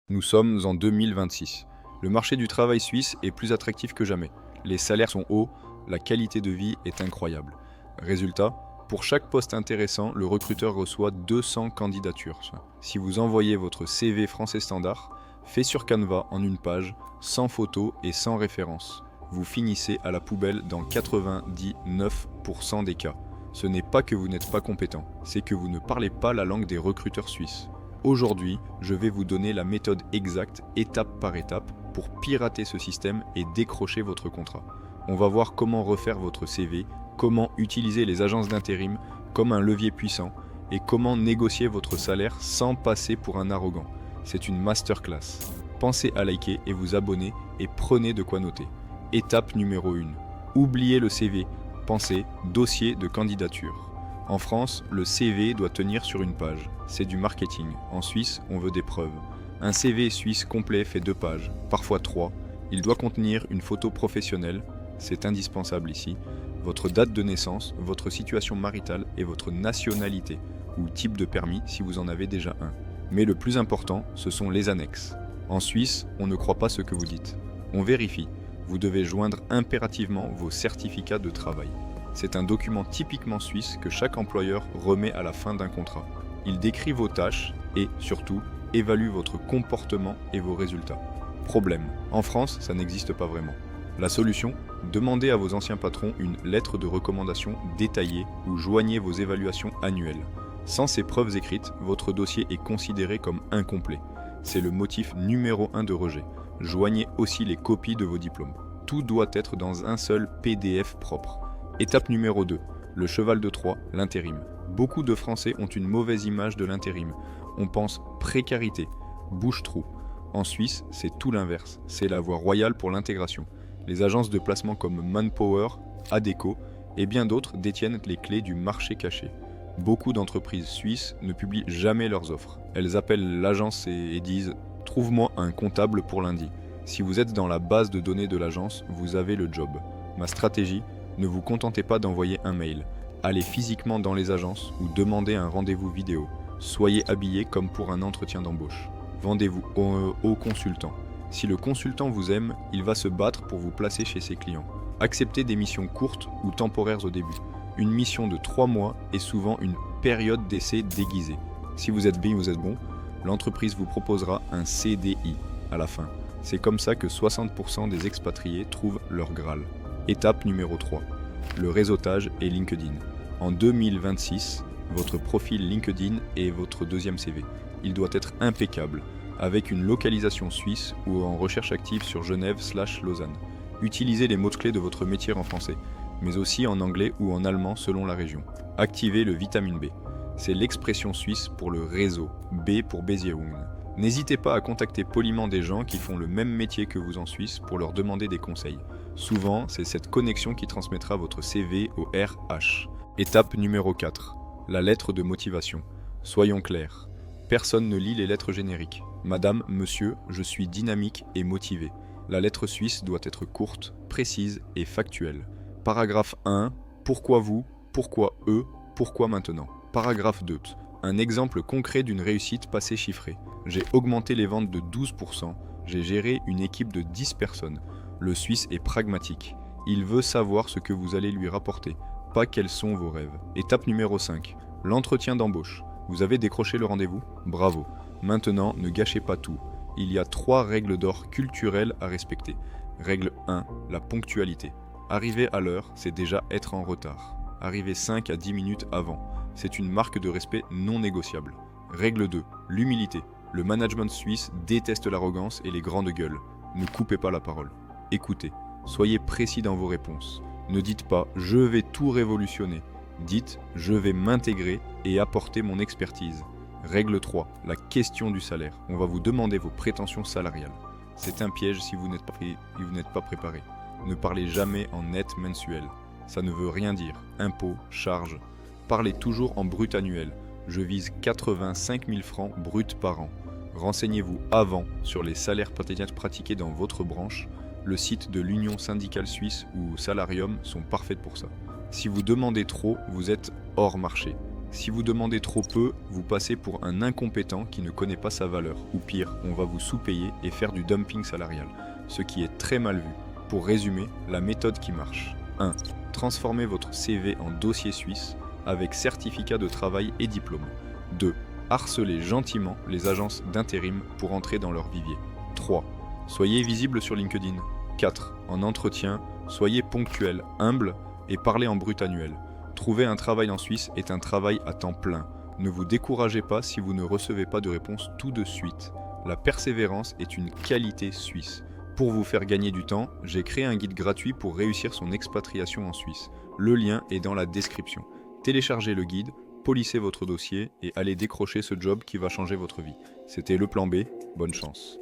Nous sommes en 2026. Le marché du travail suisse est plus attractif que jamais. Les salaires sont hauts, la qualité de vie est incroyable. Résultat, pour chaque poste intéressant, le recruteur reçoit 200 candidatures. Si vous envoyez votre CV français standard, fait sur Canva en une page, sans photo et sans référence, vous finissez à la poubelle dans 99% des cas. Ce n'est pas que vous n'êtes pas compétent, c'est que vous ne parlez pas la langue des recruteurs suisses. Aujourd'hui, je vais vous donner la méthode exacte, étape par étape, pour pirater ce système et décrocher votre contrat. On va voir comment refaire votre CV, comment utiliser les agences d'intérim comme un levier puissant et comment négocier votre salaire sans passer pour un arrogant. C'est une masterclass. Pensez à liker et vous abonner et prenez de quoi noter. Étape numéro 1. Oubliez le CV. Pensez dossier de candidature. En France, le CV doit tenir sur une page. C'est du marketing. En Suisse, on veut des preuves. Un CV suisse complet fait 2 pages, parfois 3. Il doit contenir une photo professionnelle, c'est indispensable ici, votre date de naissance, votre situation maritale et votre nationalité, ou type de permis si vous en avez déjà un. Mais le plus important, ce sont les annexes. En Suisse, on ne croit pas ce que vous dites. On vérifie. Vous devez joindre impérativement vos certificats de travail. C'est un document typiquement suisse que chaque employeur remet à la fin d'un contrat. Il décrit vos tâches et, surtout, évalue votre comportement et vos résultats. Problème. En France, ça n'existe pas vraiment. La solution ? Demandez à vos anciens patrons une lettre de recommandation détaillée ou joignez vos évaluations annuelles. Sans ces preuves écrites, votre dossier est considéré comme incomplet. C'est le motif numéro 1 de rejet. Joignez aussi les copies de vos diplômes. Tout doit être dans un seul PDF propre. Étape numéro 2. Le cheval de Troie, l'intérim. Beaucoup de Français ont une mauvaise image de l'intérim. On pense précarité, bouche-trou. En Suisse, c'est tout l'inverse. C'est la voie royale pour l'intégration. Les agences de placement comme Manpower, Adecco et bien d'autres détiennent les clés du marché caché. Beaucoup d'entreprises suisses ne publient jamais leurs offres. Elles appellent l'agence et disent « Trouve-moi un comptable pour lundi ». Si vous êtes dans la base de données de l'agence, vous avez le job. Ma stratégie ? Ne vous contentez pas d'envoyer un mail. Allez physiquement dans les agences ou demandez un rendez-vous vidéo. Soyez habillé comme pour un entretien d'embauche. Vendez-vous au consultant. Si le consultant vous aime, il va se battre pour vous placer chez ses clients. Acceptez des missions courtes ou temporaires au début. Une mission de 3 mois est souvent une période d'essai déguisée. Si vous êtes bien, vous êtes bon, l'entreprise vous proposera un CDI à la fin. C'est comme ça que 60% des expatriés trouvent leur Graal. Étape numéro 3. Le réseautage et LinkedIn. En 2026, votre profil LinkedIn est votre deuxième CV. Il doit être impeccable, avec une localisation suisse ou en recherche active sur Genève/Lausanne. Utilisez les mots-clés de votre métier en français, mais aussi en anglais ou en allemand selon la région. Activez le vitamine B. C'est l'expression suisse pour le réseau, B pour Beziehungen. N'hésitez pas à contacter poliment des gens qui font le même métier que vous en Suisse pour leur demander des conseils. Souvent, c'est cette connexion qui transmettra votre CV au RH. Étape numéro 4. La lettre de motivation. Soyons clairs. Personne ne lit les lettres génériques. Madame, monsieur, je suis dynamique et motivé. La lettre suisse doit être courte, précise et factuelle. Paragraphe 1. Pourquoi vous ? Pourquoi eux ? Pourquoi maintenant ? Paragraphe 2. Un exemple concret d'une réussite passée chiffrée. J'ai augmenté les ventes de 12%. J'ai géré une équipe de 10 personnes. Le Suisse est pragmatique. Il veut savoir ce que vous allez lui rapporter, pas quels sont vos rêves. Étape numéro 5. L'entretien d'embauche. Vous avez décroché le rendez-vous ? Bravo. Maintenant, ne gâchez pas tout. Il y a 3 règles d'or culturelles à respecter. Règle 1. La ponctualité. Arriver à l'heure, c'est déjà être en retard. Arriver 5 à 10 minutes avant. C'est une marque de respect non négociable. Règle 2. L'humilité. Le management suisse déteste l'arrogance et les grandes gueules. Ne coupez pas la parole. Écoutez. Soyez précis dans vos réponses. Ne dites pas « je vais tout révolutionner ». Dites « je vais m'intégrer et apporter mon expertise ». Règle 3. La question du salaire. On va vous demander vos prétentions salariales. C'est un piège si vous n'êtes pas préparé. Ne parlez jamais en net mensuel. Ça ne veut rien dire. Impôts, charges. Parlez toujours en brut annuel. Je vise 85 000 francs bruts par an. Renseignez-vous avant sur les salaires pratiqués dans votre branche. Le site de l'Union syndicale suisse ou Salarium sont parfaits pour ça. Si vous demandez trop, vous êtes hors marché. Si vous demandez trop peu, vous passez pour un incompétent qui ne connaît pas sa valeur. Ou pire, on va vous sous-payer et faire du dumping salarial, ce qui est très mal vu. Pour résumer, la méthode qui marche. 1. Transformez votre CV en dossier suisse avec certificat de travail et diplôme. 2. Harcelez gentiment les agences d'intérim pour entrer dans leur vivier. 3. Soyez visible sur LinkedIn. 4. En entretien, soyez ponctuel, humble et parlez en brut annuel. Trouver un travail en Suisse est un travail à temps plein. Ne vous découragez pas si vous ne recevez pas de réponse tout de suite. La persévérance est une qualité suisse. Pour vous faire gagner du temps, j'ai créé un guide gratuit pour réussir son expatriation en Suisse. Le lien est dans la description. Téléchargez le guide, polissez votre dossier et allez décrocher ce job qui va changer votre vie. C'était le plan B, bonne chance.